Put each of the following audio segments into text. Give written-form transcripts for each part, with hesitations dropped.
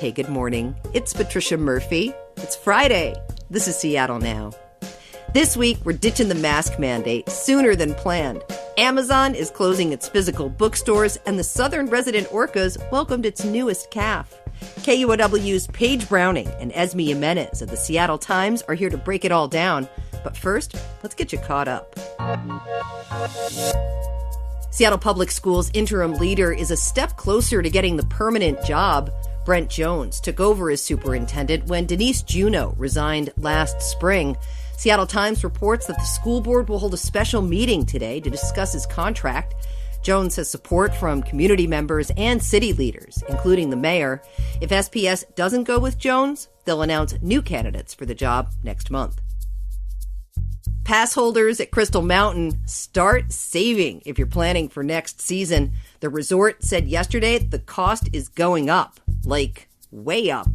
Hey, good morning. It's Patricia Murphy. It's Friday. This is Seattle Now. This week, we're ditching the mask mandate sooner than planned. Amazon is closing its physical bookstores, and the Southern resident Orcas welcomed its newest calf. KUOW's Paige Browning and Esmy Jimenez of the Seattle Times are here to break it all down. But first, let's get you caught up. Seattle Public Schools interim leader is a step closer to getting the permanent job. Brent Jones took over as superintendent when Denise Juneau resigned last spring. Seattle Times reports that the school board will hold a special meeting today to discuss his contract. Jones has support from community members and city leaders, including the mayor. If SPS doesn't go with Jones, they'll announce new candidates for the job next month. Pass holders at Crystal Mountain, start saving if you're planning for next season. The resort said yesterday the cost is going up, like way up.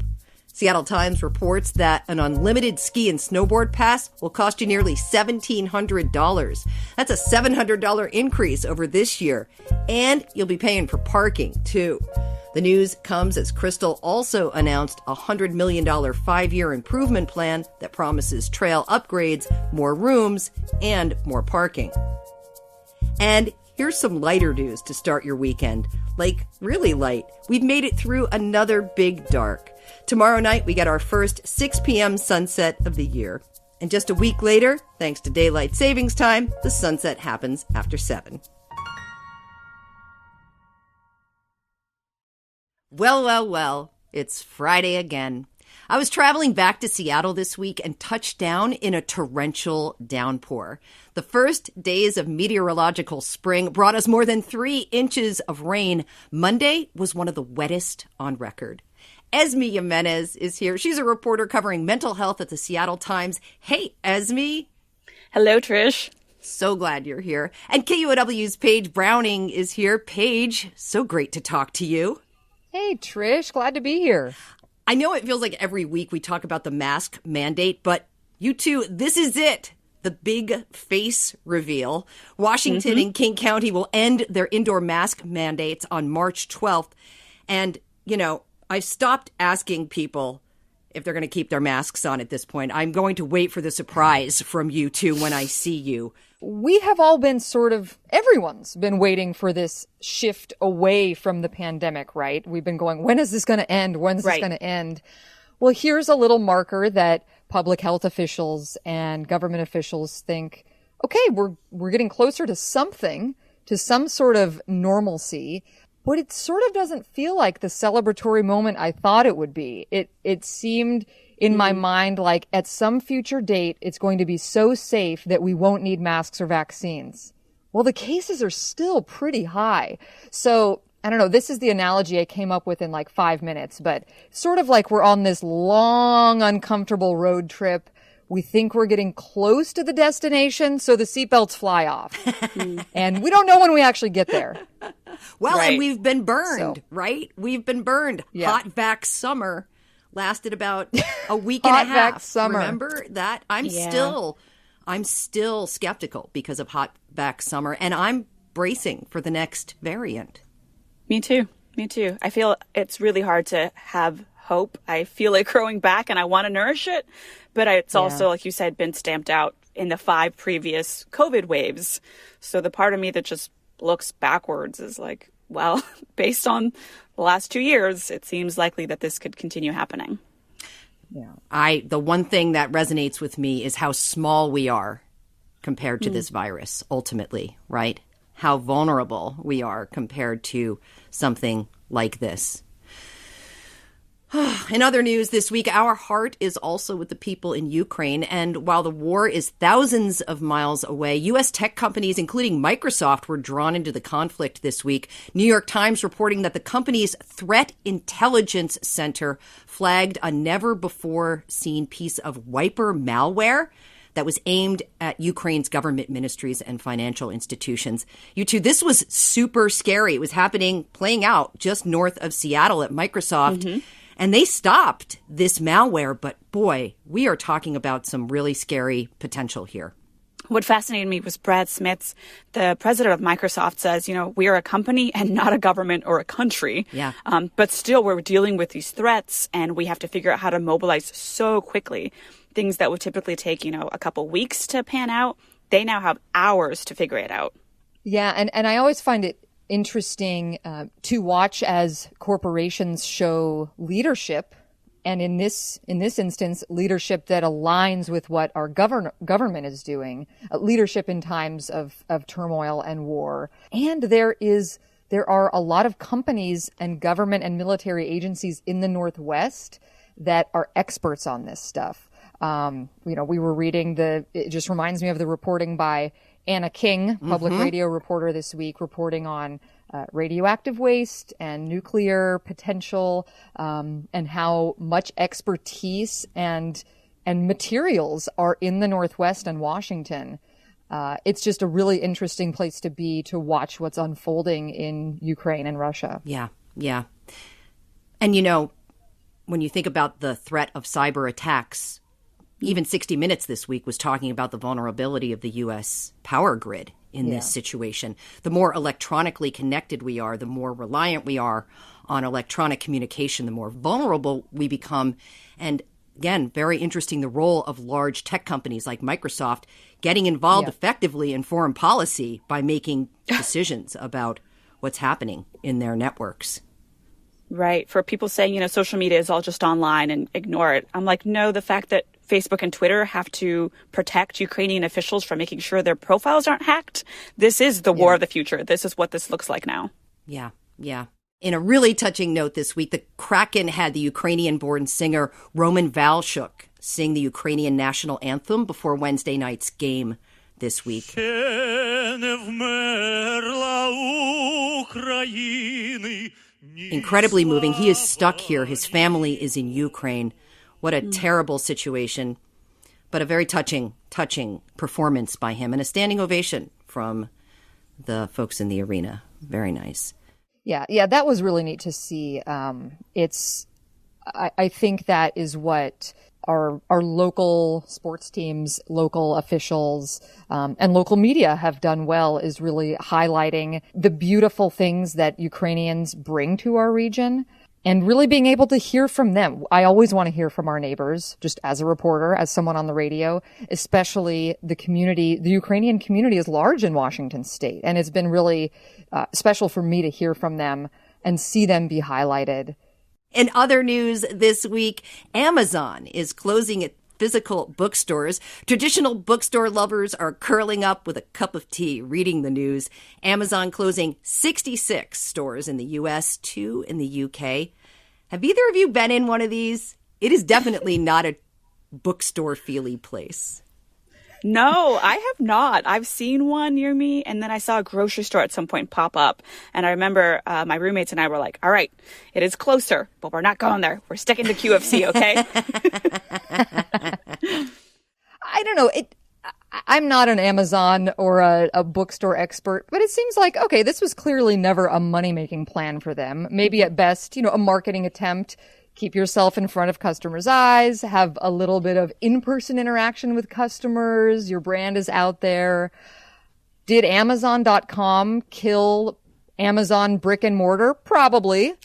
Seattle Times reports that an unlimited ski and snowboard pass will cost you nearly $1,700. That's a $700 increase over this year. And you'll be paying for parking, too. The news comes as Crystal also announced a $100 million 5-year improvement plan that promises trail upgrades, more rooms, and more parking. And here's some lighter news to start your weekend. Like, really light. We've made it through another big dark. Tomorrow night, we get our first 6 p.m. sunset of the year. And just a week later, thanks to daylight savings time, the sunset happens after 7. Well, it's Friday again. I was traveling back to Seattle this week and touched down in a torrential downpour. The first days of meteorological spring brought us more than 3 inches of rain. Monday was one of the wettest on record. Esmy Jimenez is here. She's a reporter covering mental health at the Seattle Times. Hey, Esmy. Hello, Trish. So glad you're here. And KUOW's Paige Browning is here. Paige, so great to talk to you. Hey, Trish. Glad to be here. I know it feels like every week we talk about the mask mandate, but you two, this is it. The big face reveal. Washington and King County will end their indoor mask mandates on March 12th. And, you know, I've stopped asking people if they're going to keep their masks on at this point. I'm going to wait for the surprise from you two when I see you. We have all been everyone's been waiting for this shift away from the pandemic, right? We've been going, when is this going to end? When's this going to end? Well, here's a little marker that public health officials and government officials think, okay, we're getting closer to something, to some sort of normalcy. But it sort of doesn't feel like the celebratory moment I thought it would be. It seemed in my mind like at some future date, it's going to be so safe that we won't need masks or vaccines. Well, the cases are still pretty high. So I don't know. This is the analogy I came up with in like 5 minutes, but sort of like we're on this long, uncomfortable road trip. We think we're getting close to the destination, so the seatbelts fly off. And we don't know when we actually get there. Well, and we've been burned, right? We've been burned. Yeah. Hot vax summer lasted about a week and a half. Vax summer. Remember that? I'm still skeptical because of hot vax summer, and I'm bracing for the next variant. Me too. I feel it's really hard to have hope. I feel it growing back and I want to nourish it. But it's also, like you said, been stamped out in the 5 previous COVID waves. So the part of me that just looks backwards is like, well, based on the last 2 years, it seems likely that this could continue happening. Yeah. The one thing that resonates with me is how small we are compared to this virus, ultimately, right? How vulnerable we are compared to something like this. In other news this week, our heart is also with the people in Ukraine. And while the war is thousands of miles away, U.S. tech companies, including Microsoft, were drawn into the conflict this week. New York Times reporting that the company's Threat Intelligence Center flagged a never-before-seen piece of wiper malware that was aimed at Ukraine's government ministries and financial institutions. You two, this was super scary. It was playing out just north of Seattle at Microsoft. And they stopped this malware, but boy, we are talking about some really scary potential here. What fascinated me was Brad Smith's, the president of Microsoft, says, we are a company and not a government or a country. Yeah. But still, we're dealing with these threats, and we have to figure out how to mobilize so quickly. Things that would typically take, a couple weeks to pan out, they now have hours to figure it out. Yeah, and I always find it interesting to watch as corporations show leadership. And in this instance, leadership that aligns with what our government is doing, leadership in times of turmoil and war. And there are a lot of companies and government and military agencies in the Northwest that are experts on this stuff. We were reading it just reminds me of the reporting by Anna King, public radio reporter this week, reporting on radioactive waste and nuclear potential, and how much expertise and materials are in the Northwest and Washington. It's just a really interesting place to be, to watch what's unfolding in Ukraine and Russia. Yeah, yeah. And when you think about the threat of cyber attacks, even 60 Minutes this week was talking about the vulnerability of the U.S. power grid in this situation. The more electronically connected we are, the more reliant we are on electronic communication, the more vulnerable we become. And again, very interesting, the role of large tech companies like Microsoft getting involved effectively in foreign policy by making decisions about what's happening in their networks. Right. For people saying, social media is all just online and ignore it. I'm like, no, the fact that Facebook and Twitter have to protect Ukrainian officials from making sure their profiles aren't hacked. This is the war of the future. This is what this looks like now. Yeah, yeah. In a really touching note this week, the Kraken had the Ukrainian-born singer Roman Valchuk sing the Ukrainian national anthem before Wednesday night's game this week. Incredibly moving. He is stuck here. His family is in Ukraine. What a terrible situation, but a very touching performance by him, and a standing ovation from the folks in the arena. Very nice. Yeah, that was really neat to see. I think that is what our local sports teams, local officials, and local media have done well, is really highlighting the beautiful things that Ukrainians bring to our region. And really being able to hear from them. I always want to hear from our neighbors, just as a reporter, as someone on the radio, especially the community. The Ukrainian community is large in Washington state. And it's been really special for me to hear from them and see them be highlighted. In other news this week, Amazon is closing its physical bookstores. Traditional bookstore lovers are curling up with a cup of tea reading the news. Amazon closing 66 stores in the U.S., 2 in the U.K. Have either of you been in one of these? It is definitely not a bookstore-feely place. No, I have not. I've seen one near me, and then I saw a grocery store at some point pop up. And I remember my roommates and I were like, all right, it is closer, but we're not going there. We're sticking to QFC, okay? I don't know. I'm not an Amazon or a bookstore expert, but it seems like, okay, this was clearly never a money-making plan for them. Maybe at best, a marketing attempt. Keep yourself in front of customers' eyes, have a little bit of in-person interaction with customers. Your brand is out there. Did Amazon.com kill Amazon brick and mortar? Probably.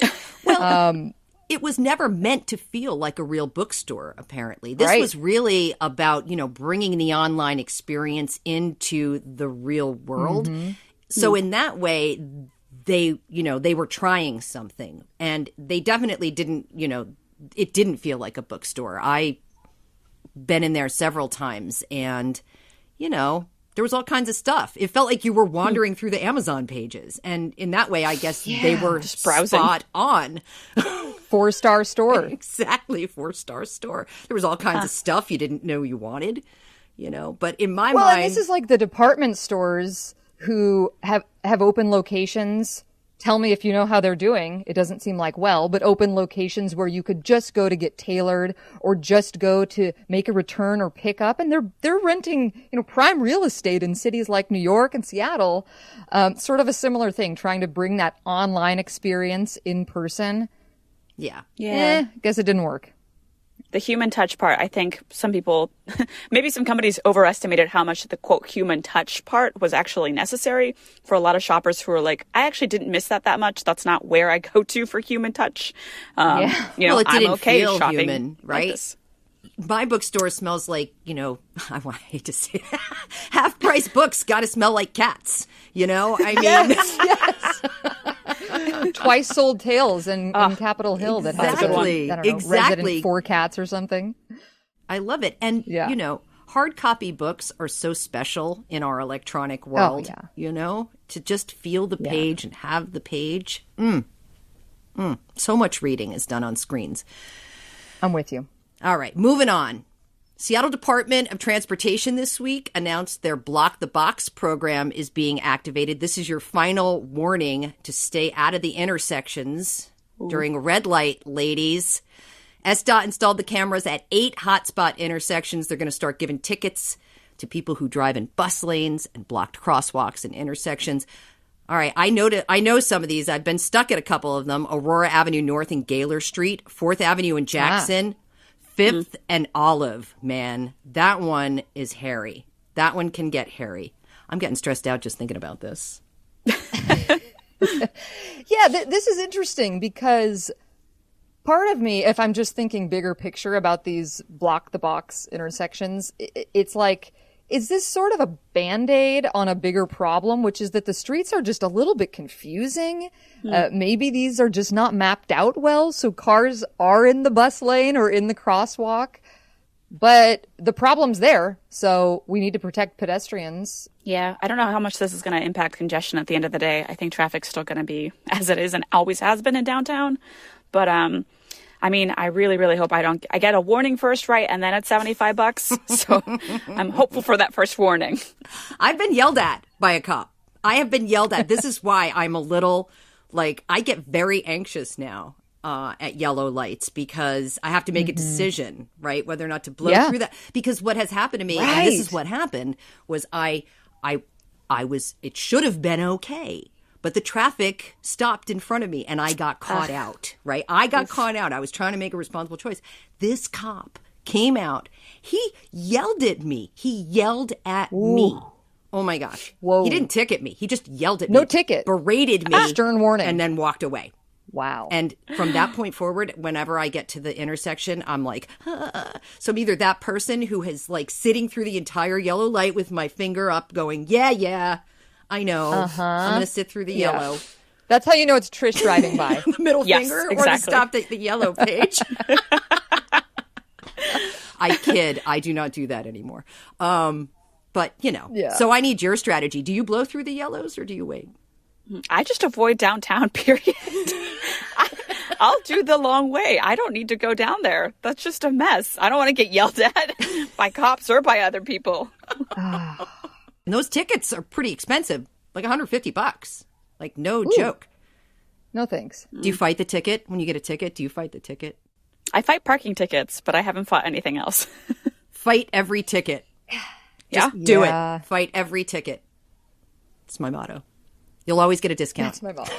Well, it was never meant to feel like a real bookstore, apparently. This was really about, bringing the online experience into the real world. Mm-hmm. So in that way, they were trying something, and they definitely didn't, it didn't feel like a bookstore. I've been in there several times, and, there was all kinds of stuff. It felt like you were wandering through the Amazon pages. And in that way, I guess they were spot on. 4-star store. Exactly, 4-star store. There was all kinds of stuff you didn't know you wanted, But in my mind... and this is like the department stores who have open locations. Tell me if you know how they're doing. It doesn't seem like but open locations where you could just go to get tailored or just go to make a return or pick up. And they're renting, prime real estate in cities like New York and Seattle. Sort of a similar thing, trying to bring that online experience in person. Yeah. Guess it didn't work. The human touch part, I think some people, maybe some companies overestimated how much the quote human touch part was actually necessary for a lot of shoppers who are like, I actually didn't miss that much. That's not where I go to for human touch. You know, well, it didn't I'm okay feel shopping human, right? like this. My bookstore smells like, you know, I hate to say that, half-price books got to smell like cats, you know? I mean, Yes. Twice Sold Tales in Capitol Hill that has a, I don't know, resident 4 cats or something. I love it. And, you know, hard copy books are so special in our electronic world, you know, to just feel the page and have the page. So much reading is done on screens. I'm with you. All right, moving on. Seattle Department of Transportation this week announced their Block the Box program is being activated. This is your final warning to stay out of the intersections during a red light, ladies. SDOT installed the cameras at 8 hotspot intersections. They're going to start giving tickets to people who drive in bus lanes and blocked crosswalks and intersections. All right, I know some of these. I've been stuck at a couple of them. Aurora Avenue North and Gaylor Street, 4th Avenue in Jackson. 5th and Olive, man, that one is hairy. That one can get hairy. I'm getting stressed out just thinking about this. This is interesting because part of me, if I'm just thinking bigger picture about these block the box intersections, it's like, is this sort of a Band-Aid on a bigger problem, which is that the streets are just a little bit confusing? Maybe these are just not mapped out well, so cars are in the bus lane or in the crosswalk. But the problem's there, so we need to protect pedestrians. Yeah, I don't know how much this is going to impact congestion at the end of the day. I think traffic's still going to be as it is and always has been in downtown. But I mean, I really, really hope I get a warning first, right? And then it's $75. So I'm hopeful for that first warning. I've been yelled at by a cop. I have been yelled at. This is why I'm a little, like, I get very anxious now at yellow lights because I have to make a decision, right? Whether or not to blow through that. Because what has happened to me, and this is what happened, was it should have been okay. But the traffic stopped in front of me and I got caught out, right? I got caught out. I was trying to make a responsible choice. This cop came out. He yelled at me. He yelled at me. Oh my gosh. Whoa. He didn't ticket me. He just yelled at me. No ticket. Berated me. Stern warning. And then walked away. Wow. And from that point forward, whenever I get to the intersection, I'm like, So I'm either that person who is like sitting through the entire yellow light with my finger up going, yeah. I know. I'm going to sit through the yellow. That's how you know it's Trish driving by. The middle finger or the stop at the yellow page. I kid. I do not do that anymore. But, you know. Yeah. So I need your strategy. Do you blow through the yellows or do you wait? I just avoid downtown, period. I'll do the long way. I don't need to go down there. That's just a mess. I don't want to get yelled at by cops or by other people. And those tickets are pretty expensive, like $150. Like, no joke. No thanks. Do you fight the ticket when you get a ticket? Do you fight the ticket? I fight parking tickets, but I haven't fought anything else. Fight every ticket. Just do it. Fight every ticket. It's my motto. You'll always get a discount. That's my motto.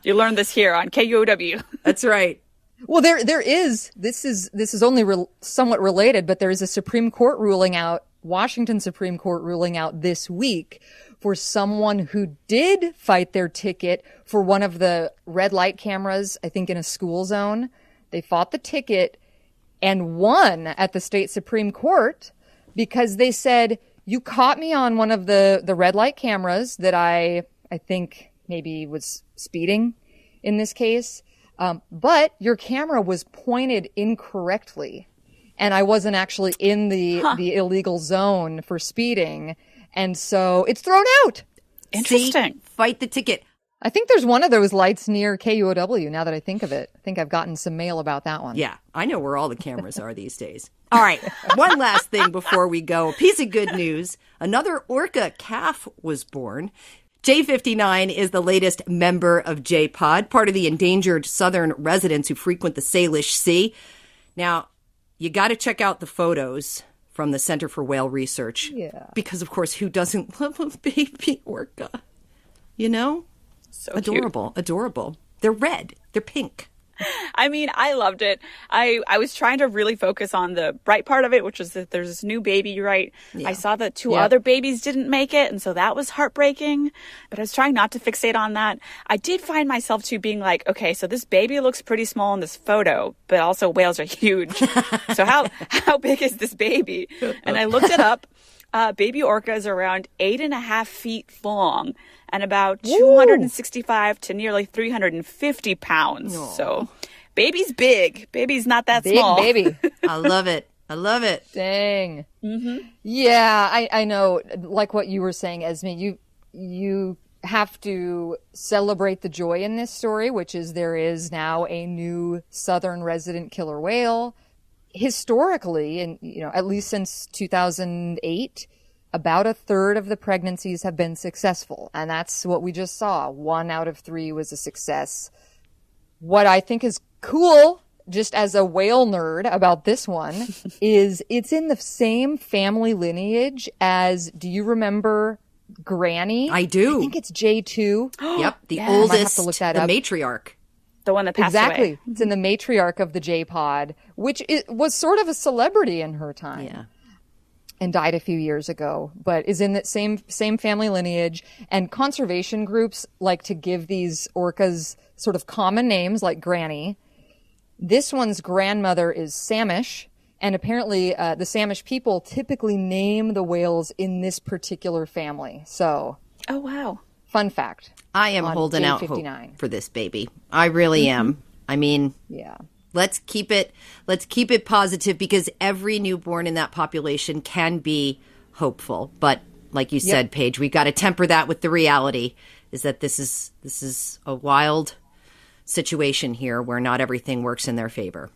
You learned this here on KUOW. That's right. Well, there is. This is only somewhat related, but there is a Supreme Court ruling out. Washington Supreme Court ruling out this week for someone who did fight their ticket for one of the red light cameras, I think in a school zone. They fought the ticket and won at the state Supreme Court because they said, you caught me on one of the red light cameras that I think maybe was speeding in this case. But your camera was pointed incorrectly. And I wasn't actually in the illegal zone for speeding. And so it's thrown out. Interesting. See? Fight the ticket. I think there's one of those lights near KUOW now that I think of it. I think I've gotten some mail about that one. Yeah, I know where all the cameras are these days. All right, one last thing before we go. A piece of good news. Another Orca calf was born. J59 is the latest member of J-Pod, part of the endangered southern residents who frequent the Salish Sea. Now, you got to check out the photos from the Center for Whale Research. Yeah. Because, of course, who doesn't love a baby orca? You know? So adorable, cute. Adorable. They're red. They're pink. I mean, I loved it. I was trying to really focus on the bright part of it, which was that there's this new baby, right? Yeah. I saw that two other babies didn't make it, and so that was heartbreaking. But I was trying not to fixate on that. I did find myself too being like, okay, so this baby looks pretty small in this photo, but also whales are huge. So how big is this baby? And I looked it up. Baby orca is around 8.5 feet long and about 265 to nearly 350 pounds. Aww. So baby's big. Baby's not that small. Big baby. I love it. I love it. Dang. Mm-hmm. Yeah, I know. Like what you were saying, Esmy, you have to celebrate the joy in this story, which is there is now a new southern resident killer whale. Historically, and at least since 2008, about a third of the pregnancies have been successful. And that's what we just saw. 1 out of 3 was a success. What I think is cool, just as a whale nerd about this one, is it's in the same family lineage as, do you remember Granny? I do. I think it's J2. Yep, the oldest, I have to look that up. matriarch. The one that passed away. Exactly. It's in the matriarch of the J-Pod, which was sort of a celebrity in her time. Yeah. And died a few years ago, but is in that same family lineage. And conservation groups like to give these orcas sort of common names like Granny. This one's grandmother is Samish, and apparently the Samish people typically name the whales in this particular family. So, oh wow. Fun fact. I am holding out hope for this baby. I really am. I mean, let's keep it positive, because every newborn in that population can be hopeful. But like you said, Paige, we've got to temper that with the reality is that this is a wild situation here where not everything works in their favor.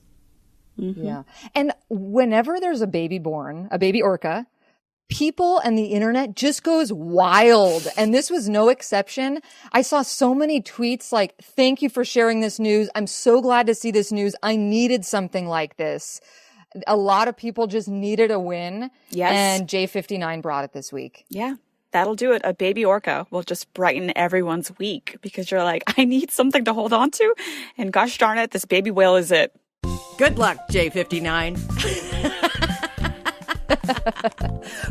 Mm-hmm. Yeah. And whenever there's a baby born, a baby orca, people and the internet just goes wild. And this was no exception. I saw so many tweets like, thank you for sharing this news. I'm so glad to see this news. I needed something like this. A lot of people just needed a win. Yes. And J59 brought it this week. Yeah. That'll do it. A baby orca will just brighten everyone's week, because you're like, I need something to hold on to. And gosh darn it, this baby whale is it. Good luck, J59.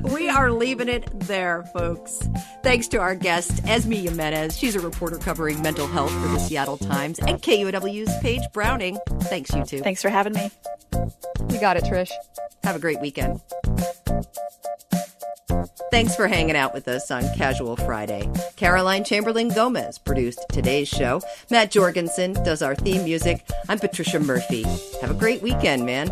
We are leaving it there, folks. Thanks to our guest, Esmy Jimenez. She's a reporter covering mental health for the Seattle Times, and KUOW's Paige Browning. Thanks, you two. Thanks for having me. You got it, Trish. Have a great weekend. Thanks for hanging out with us on Casual Friday. Caroline Chamberlain Gomez produced today's show. Matt Jorgensen does our theme music. I'm Patricia Murphy. Have a great weekend, man.